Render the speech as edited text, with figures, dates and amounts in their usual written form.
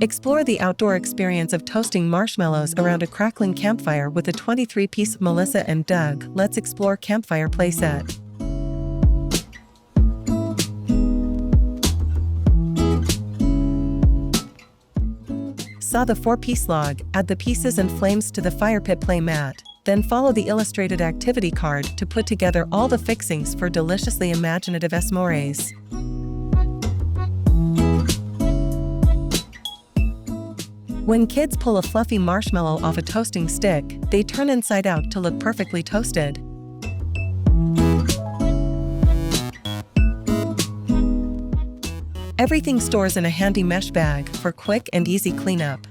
Explore the outdoor experience of toasting marshmallows around a crackling campfire with a 23-piece Melissa and Doug Let's Explore Campfire Play Set. Saw the 4-piece log, add the pieces and flames to the fire pit play mat, then follow the illustrated activity card to put together all the fixings for deliciously imaginative s'mores. When kids pull a fluffy marshmallow off a toasting stick, they turn inside out to look perfectly toasted. Everything stores in a handy mesh bag for quick and easy cleanup.